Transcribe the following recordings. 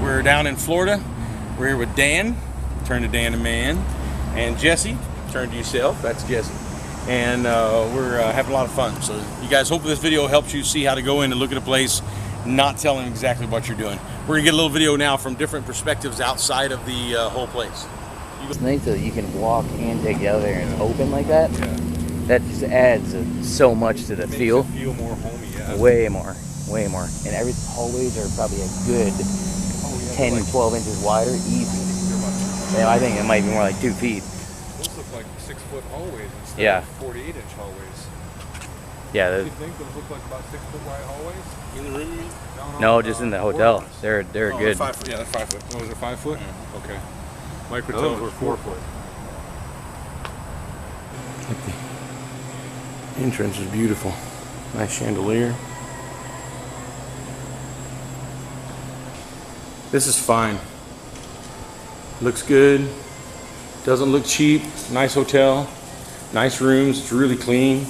We're down in Florida. We're here with Dan, turn to Dan and Man, and Jesse, turn to yourself, that's Jesse. And we're having a lot of fun. So you guys, hopefully this video helps you see how to go in and look at a place, not telling exactly what you're doing. We're gonna get a little video now from different perspectives outside of the whole place. It's nice that you can walk in together and open like that. Yeah. That just adds so much to the feel. Makes it feel more homey, yeah. Way more. And every hallways are probably a good 10, like 12 inches wider, easy. Yeah, I think it might be more like 2 feet. Those look like 6-foot hallways instead of 48-inch hallways. Yeah. Do you think those look like about 6-foot wide hallways? In the room, you mean? No, just in the hotel. They're good. They're 5 foot. Yeah, they're 5 foot. Oh, is it 5 foot? Yeah. Okay. Microtels were 4 foot. The entrance is beautiful. Nice chandelier. This is fine. Looks good. Doesn't look cheap. Nice hotel. Nice rooms. It's really clean.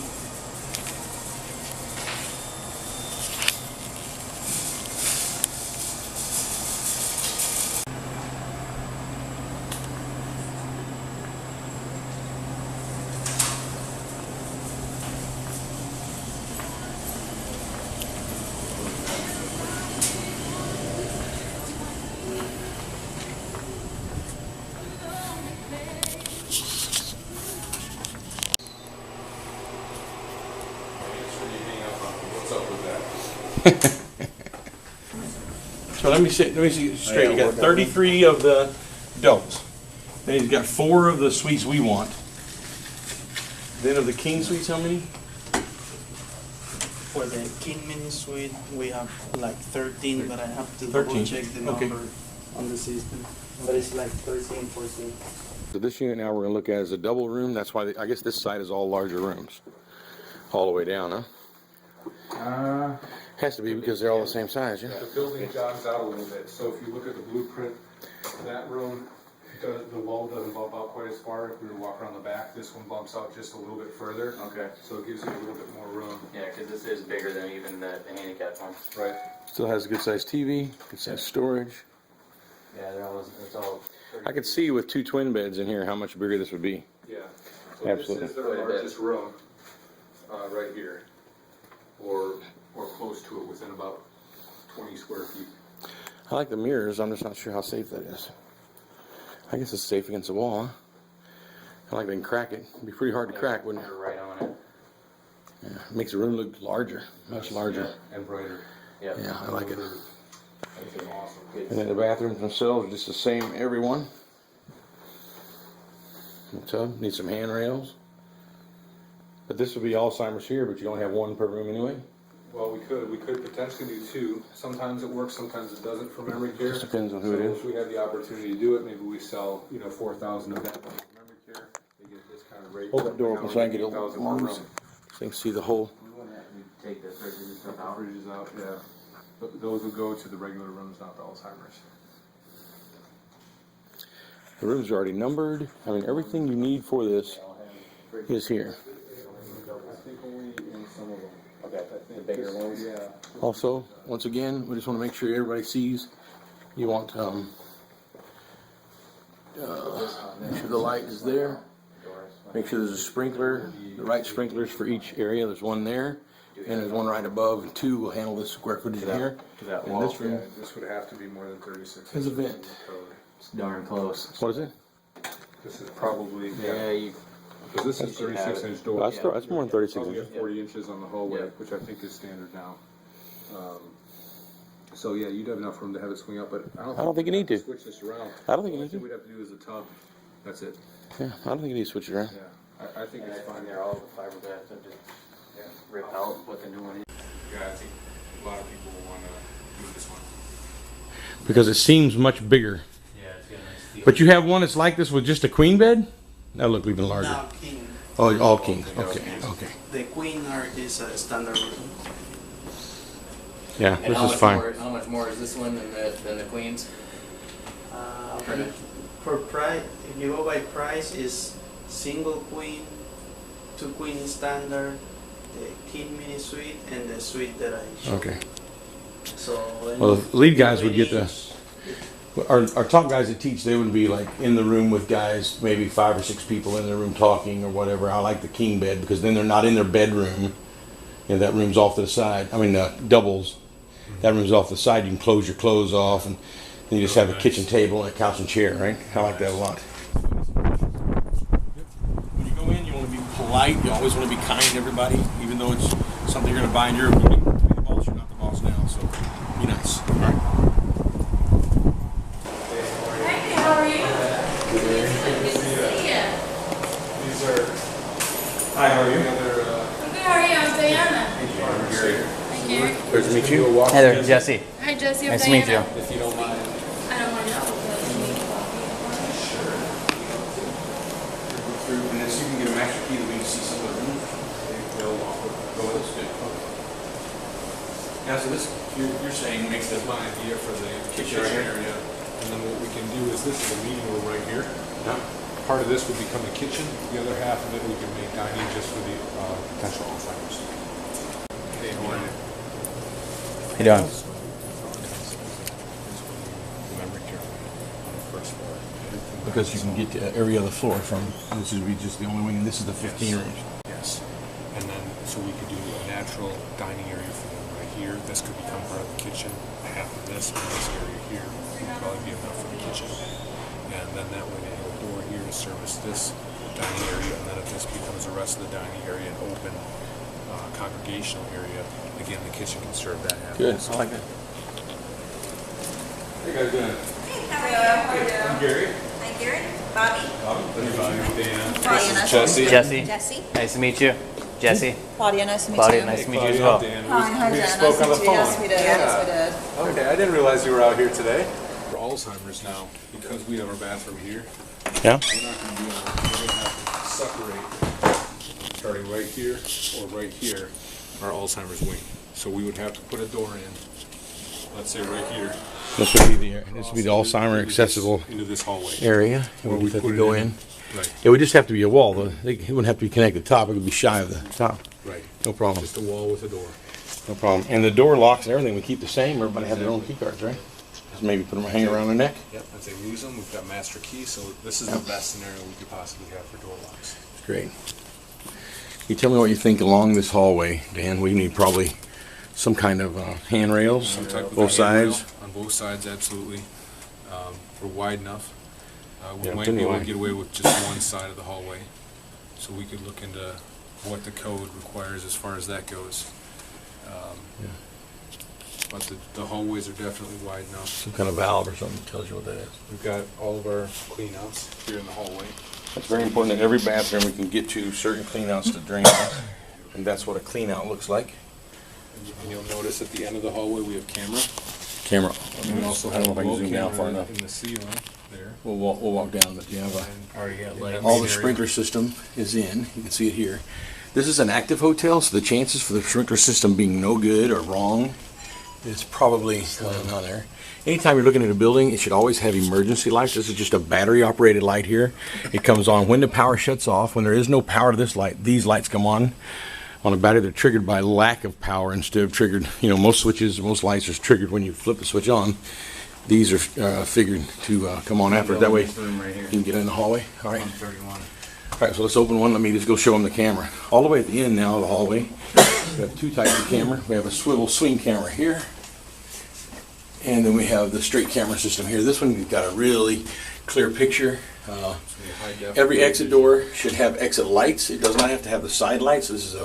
So let me see straight. You got 33 of the adults. Then he's got 4 of the suites we want. Then of the king suites, how many? For the king mini suite, we have like 13, but I have to 13. double check the number on the system. But it's like 13, 14. So this unit now we're going to look at is a double room. That's why I guess this side is all larger rooms, all the way down, huh? Has to be because they're all the same size, yeah. The building jogs out a little bit. So if you look at the blueprint, that room, the wall doesn't bump out quite as far. If we were to walk around the back, this one bumps out just a little bit further. Okay. So it gives you a little bit more room. Yeah, because this is bigger than even the handicap one. Right. Still has a good sized TV, good sized storage. Yeah, it's all. I could see with 2 twin beds in here how much bigger this would be. Yeah. So Absolutely. this is their largest room, right here, or close to it, within about 20 square feet. I like the mirrors. I'm just not sure how safe that is. I guess it's safe against the wall, huh? I like they can crack it. It'd be pretty hard to crack, wouldn't it? You're right on it. Yeah, it makes the room look larger, much larger. And brighter. Yeah. Yeah, I like it. That's awesome. And then the bathrooms themselves are just the same, every one. The tub needs some handrails. But this would be Alzheimer's here, but you only have 1 per room anyway. Well, we could potentially do 2. Sometimes it works, sometimes it doesn't for memory care. Just depends on who it is. If we had the opportunity to do it, maybe we sell, 4,000 of that for memory care. They get this kind of rate. Hold that door open so I can get a 8,000 little per so room. you can see the whole. We wouldn't have to take the fridges and stuff The out. fridges out, yeah. But those would go to the regular rooms, not the Alzheimer's. The rooms are already numbered. I mean, everything you need for this is here. I think only in some of them. Okay, the bigger ones. Yeah. Also, once again, we just want to make sure everybody sees. You want make sure the light is there. Make sure there's a sprinkler, the right sprinklers for each area. There's one there, and there's one right above, and 2 will handle this square footage in here. And this room This would have to be more than 36 has a inches. vent. It's darn close. What is it? This is probably, Yeah, because this is 36-inch door. That's more than 36 Probably inches. at 40 inches on the hallway, Yeah. which I think is standard now. So yeah, you'd have enough room to have it swing up, but I don't think you need to. switch this around. I don't think you All need to. we'd have to do is a tub. That's it. Yeah, I don't think you need to switch it around. Yeah, I think and it's I fine. think they're all the fiberglass and just rip out and put the new one in. Yeah, I think a lot of people will want to use this one. Because it seems much bigger. Yeah, it's got a nice feel. But you have one that's like this with just a queen bed? Now look, even larger. Now, king. Oh, all kings. Okay, okay. The queen is a standard room. Yeah, And this is fine. How much more is this one than the queens? For price, if you go by price, is single queen, 2 queen standard, the king mini suite, and the suite that I showed. Okay. So Well, the lead guys would get the Our top guys that teach, they would be like in the room with guys, maybe 5 or 6 people in the room talking or whatever. I like the king bed because then they're not in their bedroom. You know, that room's off to the side. I mean, doubles. That room's off to the side. You can close your clothes off, and then you just have a kitchen table and a couch and chair, right? I like that a lot. When you go in, you want to be polite. You always want to be kind to everybody, even though it's something you're going to buy in Europe. You can be the boss. You're not the boss now, so be nice. All right. How are you? Good to see you. These are. Hi, how are you? I'm good, how are you? I'm Diana. Hi, Gary. Great to meet you. Hey there, Jesse. Hi, Jesse. I'm Nice to meet you. Diana. If you don't mind. I don't want to know. Through, and then so you can get a master key that we can see some of the rooms. They'll go with us. Good. Now, so this, you're saying makes That's the my idea for the kitchen kitchen right here? area. And then what we can do is, this is a meeting room right here. Yeah. Part of this would become the kitchen. The other half of it we can make dining just for the potential Alzheimer's. Hey, how are you? How you doing? Remember carefully on the first floor. Because you can get to every other floor from, this would be just the only wing, and this is the 15 rooms. Yes. And then, so we could do a natural dining area for them right here. This could become part of the kitchen. Half of this and this area here would probably be enough for the kitchen. And then that way they have a door here to service this dining area. And then if this becomes the rest of the dining area and open congregational area, again, the kitchen can serve that half. Good, also. I like that. Hey guys, doing? How are you? I'm Gary. Hi, Gary. Bobby. Dan. Claudia, Jesse. Jesse. Jesse. Nice to meet you. Jesse. Claudia, nice to meet Claudia, you. nice to meet you as well. Dan. Hi, We Dan. spoke Nice on the to meet you. phone. Yes, we did. Yes, we did. Okay, I didn't realize you were out here today. For Alzheimer's now, because we have our bathroom here, Yeah? we're not gonna be able, we're gonna have to separate, starting right here or right here, our Alzheimer's wing. So we would have to put a door in, let's say right here. This would be the Alzheimer accessible Into this hallway. area. Where Where we we put it go in. in. Right, It would just have to be a wall, though. It wouldn't have to be connected to the top. It would be shy of the top. right. No problem. Just a wall with a door. No problem. And the door locks and everything we keep the same. Everybody have their own key cards, right? Just maybe put them hanging around their neck. Yep, if they lose them, we've got master key, so this is the best scenario we could possibly have for door locks. Great. You tell me what you think along this hallway, Dan. We need probably some kind of handrails, Some type of both handrail sides. On both sides, absolutely. We're wide enough. We Yeah, might plenty be able to wide. get away with just one side of the hallway. So we could look into what the code requires as far as that goes. But the hallways are definitely wide enough. Some kind of valve or something tells you what that is. We've got all of our cleanouts here in the hallway. It's very important that every bathroom we can get to certain cleanouts to drain off. And that's what a cleanout looks like. And you'll notice at the end of the hallway, we have camera. Camera. We also I have don't a know if I can wall zoom down far camera enough. in the ceiling there. We'll walk down, but you have a... And already got lights. All the sprinkler system is in. You can see it here. This is an active hotel, so the chances for the sprinkler system being no good or wrong is probably not there. Anytime you're looking at a building, it should always have emergency lights. This is just a battery-operated light here. It comes on when the power shuts off. When there is no power to this light, these lights come on. On a battery, they're triggered by lack of power instead of triggered. You know, most switches, most lights are triggered when you flip the switch on. These are figured to come on after. That way you can get in the hallway. All right. 131. All right, so let's open one. Let me just go show them the camera. All the way at the end now of the hallway, we have two types of camera. We have a swivel swing camera here, and then we have the straight camera system here. This one, we've got a really clear picture. Every exit door should have exit lights. It does not have to have the side lights. This is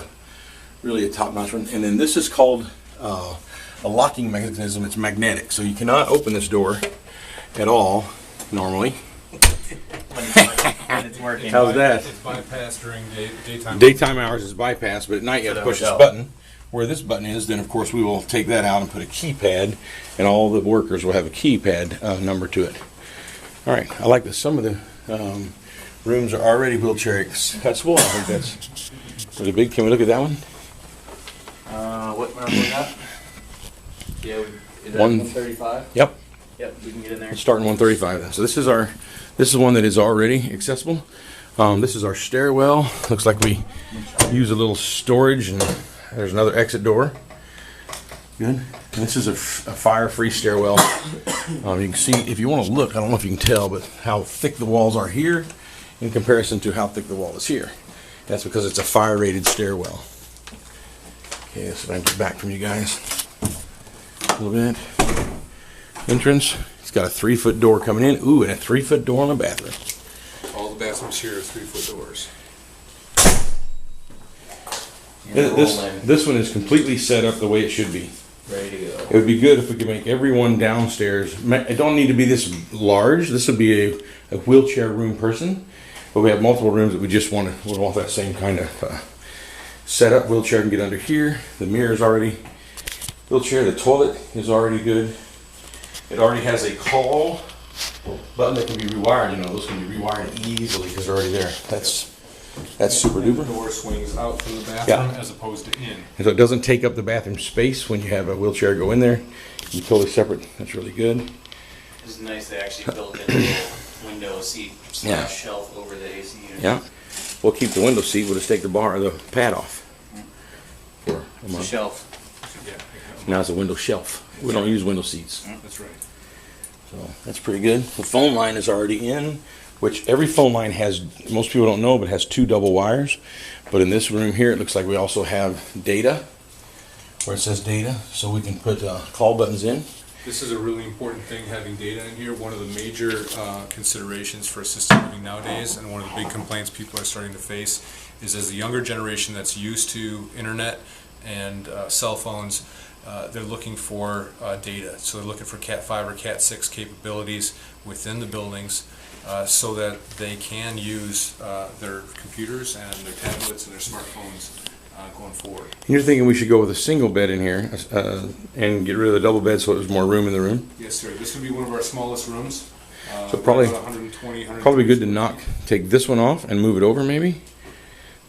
really a top-notch one. And then this is called a locking mechanism. It's magnetic, so you cannot open this door at all normally. And it's working. How's that? It's bypassed during daytime. Daytime hours is bypassed, but at night you have to For the push this hotel. button. Where this button is, then of course we will take that out and put a keypad, and all the workers will have a keypad number to it. All right, I like that some of the rooms are already wheelchair accessible. I think that's really big. Can we look at that one? What number was that? Yeah, is that 135? 135? Yep. Yep, we can get in there. Let's start in 135 then. So this is one that is already accessible. This is our stairwell. Looks like we use a little storage, and there's another exit door. Good. And this is a fire-free stairwell. You can see, if you want to look, I don't know if you can tell, but how thick the walls are here in comparison to how thick the wall is here. That's because it's a fire-rated stairwell. Okay, so I can get back from you guys a little bit. Entrance. It's got a 3-foot door coming in. Ooh, and a 3-foot door on the bathroom. All the bathrooms here are 3-foot doors. This one is completely set up the way it should be. Ready to go. It would be good if we could make everyone downstairs. It don't need to be this large. This would be a wheelchair room person, but we have multiple rooms that we just want that same kind of setup. Wheelchair can get under here. The mirror is already wheelchair. The toilet is already good. It already has a call button that can be rewired. You know, those can be rewired easily because they're already there. That's super And duper. the door swings out from the bathroom as opposed to in. And so it doesn't take up the bathroom space when you have a wheelchair go in there. You're totally separate. That's really good. It's nice they actually built in a little window seat Yeah. shelf over the AC unit. Yeah. We'll keep the window seat. We'll just take the pad off. For a It's a month. shelf. Yeah, Now it's a window shelf. We don't use window seats. that's right. So that's pretty good. The phone line is already in, which every phone line has, most people don't know, but has 2 double wires. But in this room here, it looks like we also have data, where it says data, so we can put call buttons in. This is a really important thing, having data in here. One of the major considerations for assisted living nowadays, and one of the big complaints people are starting to face, is as the younger generation that's used to internet and cell phones, they're looking for data. So they're looking for Cat 5 or Cat 6 capabilities within the buildings so that they can use their computers and their tablets and their smartphones going forward. You're thinking we should go with a single bed in here and get rid of the double bed so there's more room in the room? Yes, sir. This would be one of our smallest rooms. So probably, about 120, probably good to take this one off and move it over maybe.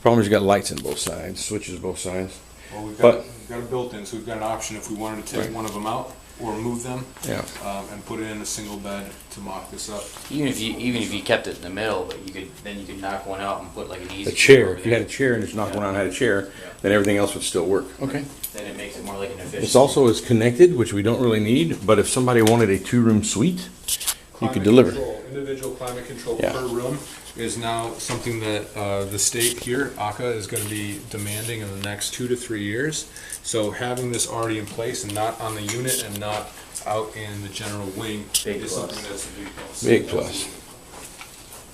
Problem is you got lights in both sides, switches both sides. Well, we've But- got a built-in, so we've got an option if we wanted to take Right. one of them out or move them Yeah. and put it in a single bed to mock this up. Even if you kept it in the middle, but you could knock one out and put like an easy A chair. over If you had a there. chair and just knocked one out and had a chair, then everything else would still work. Okay. Then it makes it more like an efficient. This also is connected, which we don't really need, but if somebody wanted a 2-room suite, you could Climate deliver. control, individual climate control Yeah. per room is now something that the state here, ACA, is going to be demanding in the next 2 to 3 years. So having this already in place and not on the unit and not out in the general wing Big is plus. something that's a big plus. Big plus.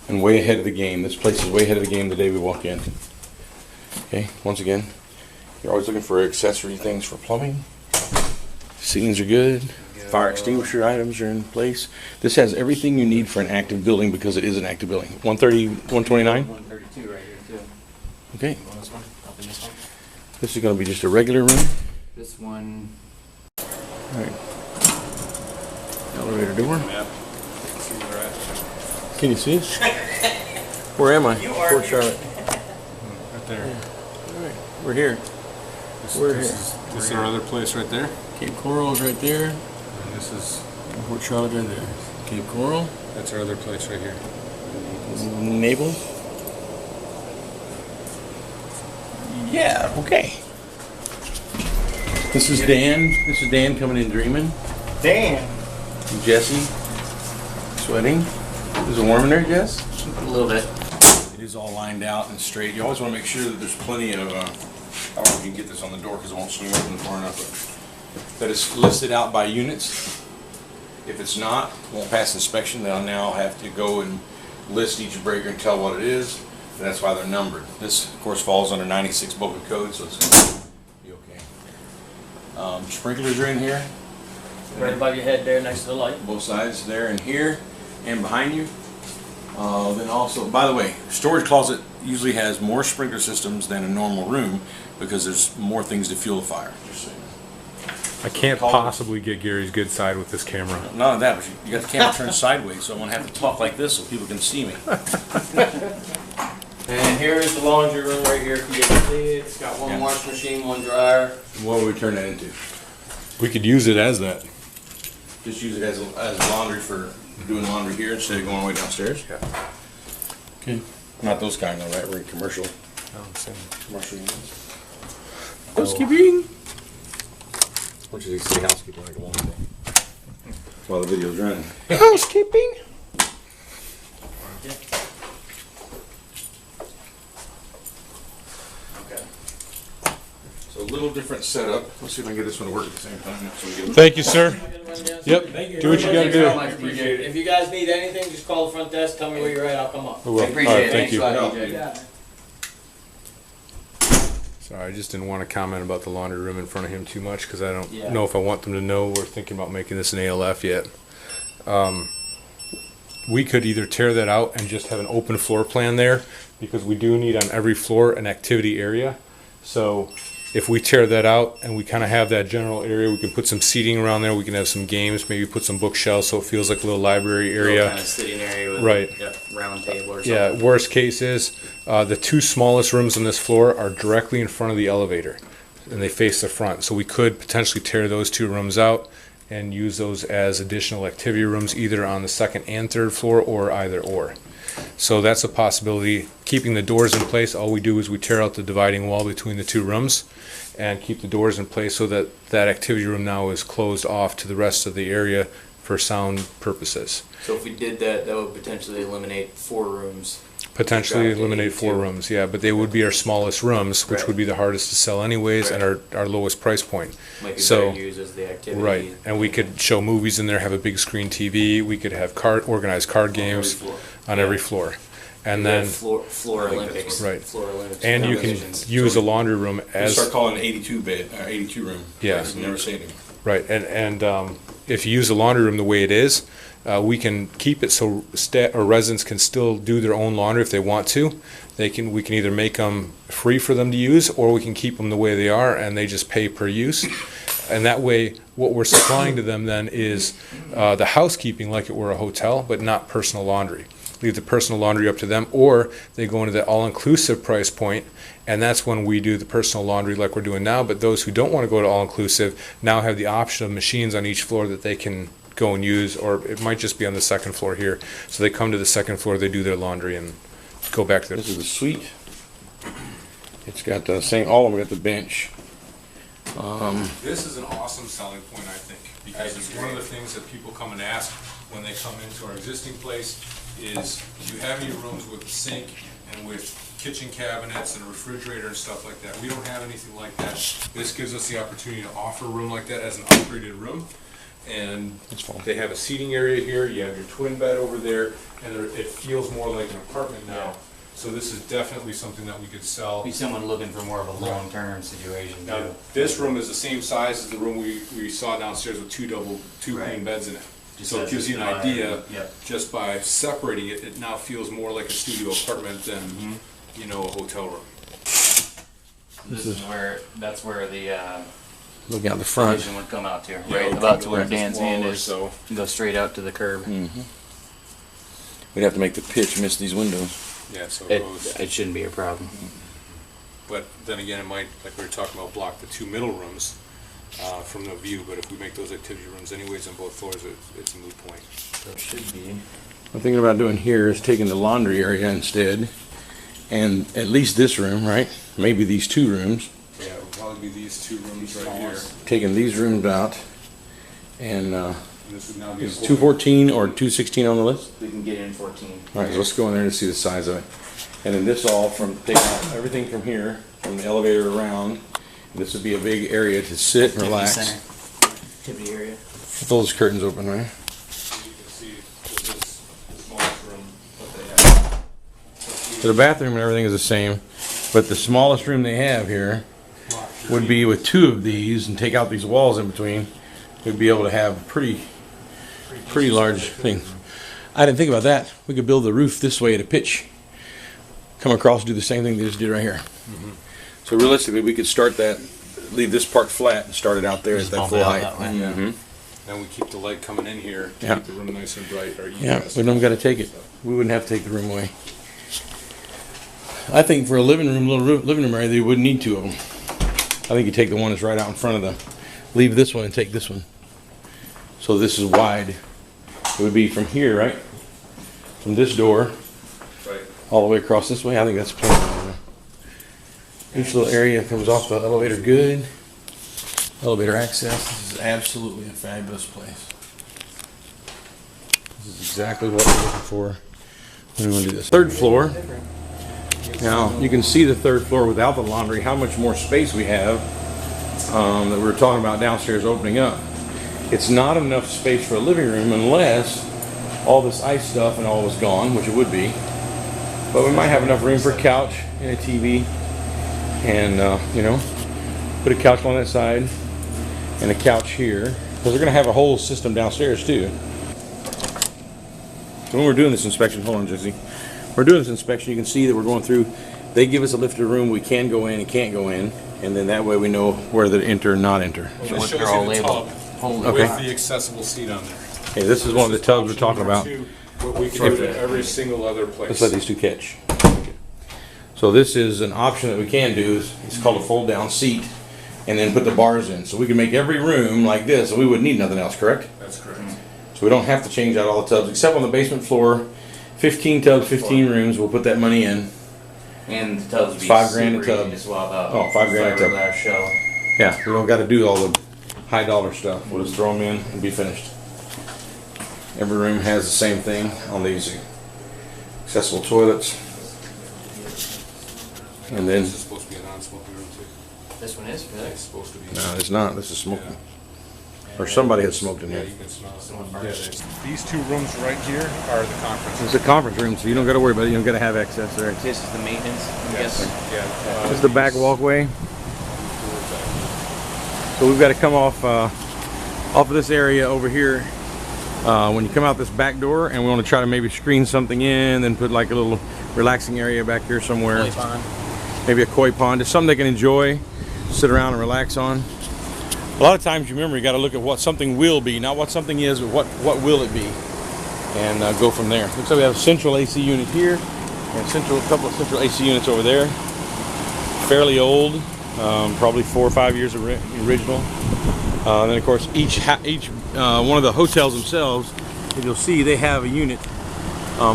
And way ahead of the game. This place is way ahead of the game the day we walk in. Okay, once again, you're always looking for accessory things for plumbing. Ceilings are good. Fire extinguisher items are in place. This has everything you need for an active building because it is an active building. 130, 129? 132 right here too. Okay. You want this one? Up in this one? This is going to be just a regular room. This one. Alright. Elevator door. Map. See where we're at. Can you see us? Where am I? Port Charlotte. Right there. Alright, we're here. This is our other place right there. Cape Coral is right there. And this is, Port Charlotte right there. Cape Coral. that's our other place right here. Naples. Yeah, okay. This is Dan. This is Dan coming in dreaming. Dan. Jesse. Sweating. Is it warm in there, Jess? A little bit. It is all lined out and straight. You always want to make sure that there's plenty of, I don't know if you can get this on the door because it won't swing open far enough, but that it's listed out by units. If it's not, it won't pass inspection. They'll now have to go and list each breaker and tell what it is, and that's why they're numbered. This, of course, falls under 96 Boca code, so it's going to be okay. Sprinklers are in here. Right above your head there, next to the light. Both sides there and here and behind you. Then also, by the way, storage closet usually has more sprinkler systems than a normal room because there's more things to fuel the fire. Just so you know. I can't possibly get Gary's good side with this camera. None of that, but you got the camera turned sideways, so I'm gonna have to talk like this so people can see me. And here's the laundry room right here. If you can see it, it's got one Yeah. washing machine, one dryer. What would we turn that into? We could use it as that. Just use it as laundry for doing laundry here instead of going all the way downstairs? Yeah. Okay. Not those kind though, right? We're in commercial. I'm saying. Commercial units. Housekeeping. What you say housekeeping like a long thing while the video's running. Housekeeping. Okay. So a little different setup. Let's see if I can get this one to work at the same time. So we get Thank you, sir. Yep. Thank you. Do what you got to do. Appreciate it. If you guys need anything, just call the front desk, tell me where you're at, I'll come up. I will. Appreciate All right, it. thank you. Thanks, No. Yeah. Sorry, I just didn't want to comment about the laundry room in front of him too much because I don't Yeah. know if I want them to know we're thinking about making this an ALF yet. We could either tear that out and just have an open floor plan there because we do need on every floor an activity area. So if we tear that out and we kind of have that general area, we can put some seating around there. We can have some games, maybe put some bookshelves so it feels like a little library area. Kind of sitting area with Right. a round table or something. Yeah, worst case is the two smallest rooms on this floor are directly in front of the elevator and they face the front. So we could potentially tear those two rooms out and use those as additional activity rooms either on the second and third floor or either or. So that's a possibility. Keeping the doors in place, all we do is we tear out the dividing wall between the two rooms and keep the doors in place so that that activity room now is closed off to the rest of the area for sound purposes. So if we did that, that would potentially eliminate 4 rooms. Potentially Drop to eliminate 4 82. rooms, yeah, but they would be our smallest rooms, which Right. would be the hardest to sell anyways and our lowest price point. Might be So- better used as the activity. Right, and we could show movies in there, have a big screen TV, we could have organized card games on every floor. And We have then, floor I think Olympics. that's right. Floor Olympics. and you can competitions. use a laundry room We'll as, start calling it 82 bed, 82 room. Yeah. Never say it. right, and if you use the laundry room the way it is, we can keep it so or residents can still do their own laundry if they want to. We can either make them free for them to use, or we can keep them the way they are and they just pay per use. And that way, what we're supplying to them then is the housekeeping like it were a hotel, but not personal laundry. Leave the personal laundry up to them, or they go into the all-inclusive price point, and that's when we do the personal laundry like we're doing now. But those who don't want to go to all-inclusive now have the option of machines on each floor that they can go and use, or it might just be on the second floor here. So they come to the second floor, they do their laundry, and go back to their... This is the suite. It's got the same, all of them got the bench. This is an awesome selling point, I think, because it's one of the things that people come and ask when they come into our existing place is, do you have any rooms with a sink and with kitchen cabinets and a refrigerator and stuff like that? We don't have anything like that. This gives us the opportunity to offer a room like that as an upgraded room. And they have a seating area here, you have your twin bed over there, and it feels more like an apartment now. So this is definitely something that we could sell. Be someone looking for more of a long-term situation Now, too. this room is the same size as the room we saw downstairs with two Right. queen beds in it. Just So it as gives a you an divider. idea, Yep. just by separating it, it now feels more like a studio apartment than, Mm-hmm. you know, a hotel room. This is where, that's where the Looking out the front. vision would come out to, Yeah, right? it'll About come to where like this Dan's wall hand or is, so. go straight out to the curb. We'd have to make the pitch miss these windows. Yeah, so It, it goes, it shouldn't be a problem. but then again, it might, like we were talking about, block the two middle rooms from the view, but if we make those activity rooms anyways on both floors, it's a moot point. So it should be. What I'm thinking about doing here is taking the laundry area instead, and at least this room, right? Maybe these two rooms. Yeah, it would probably be these two rooms right here. Taking these rooms out, and And this would now be a is full- 214 or 216 on the list? We can get in 14. All right, so let's go in there to see the size of it. And then this all from taking out everything from here, from the elevator around. This would be a big area to sit and relax. Center. Activity area. With those curtains open, right? You can see with this smallest room what they have. So the bathroom and everything is the same, but the smallest room they have here would be with two of these, and take out these walls in between. We'd be able to have a pretty large thing. I didn't think about that. We could build the roof this way at a pitch. Come across, do the same thing they just did right here. So realistically, we could start that, leave this part flat and start it out there Just at that bump full it out height. that way. Mhm. Then we keep the light coming in here to Yeah. keep the room nice and bright. Or Yeah, egress. we don't gotta take it. We wouldn't have to take the room away. I think for a living room area, they wouldn't need two of them. I think you take the one that's right out in front of the, leave this one and take this one. So this is wide. It would be from here, right? From this door, Right. all the way across this way. I think that's plenty. Each little area comes off the elevator good. elevator access. This is absolutely a fabulous place. This is exactly what we're looking for when we want to do this. Third floor. Now you can see the third floor without the laundry, how much more space we have that we were talking about downstairs opening up. It's not enough space for a living room unless all this ice stuff and all was gone, which it would be. But we might have enough room for a couch and a TV, and you know, put a couch on that side and a couch here, because we're going to have a whole system downstairs too. So when we're doing this inspection, hold on, Jesse. We're doing this inspection. You can see that we're going through. They give us a lifted room we can go in and can't go in, and then that way we know where to enter and not enter. Well, this they're shows all you the labeled. tub Okay. with the accessible seat on there. Okay, this is one of the tubs we're talking about. What we can do at every single other place. Let's let these two catch. So this is an option that we can do. It's called a fold down seat, and then put the bars in. So we can make every room like this, and we wouldn't need nothing else, correct? That's correct. So we don't have to change out all the tubs, except on the basement floor. 15 tubs, 15 rooms. We'll put that money in. And the tubs would be $5 grand a super tub. easy to swap out. Oh, $5 grand a tub. Fiberglass shell. Yeah, we don't got to do all the high dollar stuff. We'll just throw them in and be finished. Every room has the same thing on these accessible toilets. And then, This is supposed to be a non-smoking room too. This one is, really? It's supposed to be. no, it's not. This is smoking. Or somebody has smoked in Yeah, here. you can smell it. Someone Yeah, burned there's- these two rooms right here are the conference It's a conference room, so you don't got to worry about it. You don't got to have access there. This is the maintenance, I'm Yes. guessing. Yeah. This is the back walkway. So we've got to come off of this area over here when you come out this back door, and we want to try to maybe screen something in, then put like a little relaxing area back here somewhere. Koi pond. Maybe a koi pond. Just something they can enjoy, sit around and relax on. A lot of times, you remember, you got to look at what something will be, not what something is, but what will it be, and go from there. Looks like we have a central AC unit here, and a couple of central AC units over there. Fairly old, probably 4 or 5 years original. Then of course each one of the hotels themselves, if you'll see, they have a unit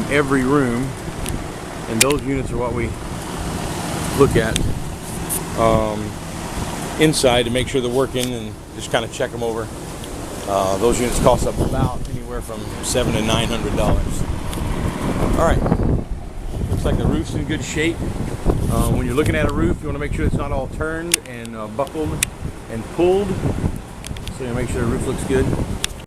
every room, and those units are what we look at inside to make sure they're working, and just kind of check them over. Those units cost up about anywhere from $700 to $900. All right, looks like the roof's in good shape. When you're looking at a roof, you want to make sure it's not all turned and buckled and pulled, so you make sure the roof looks good.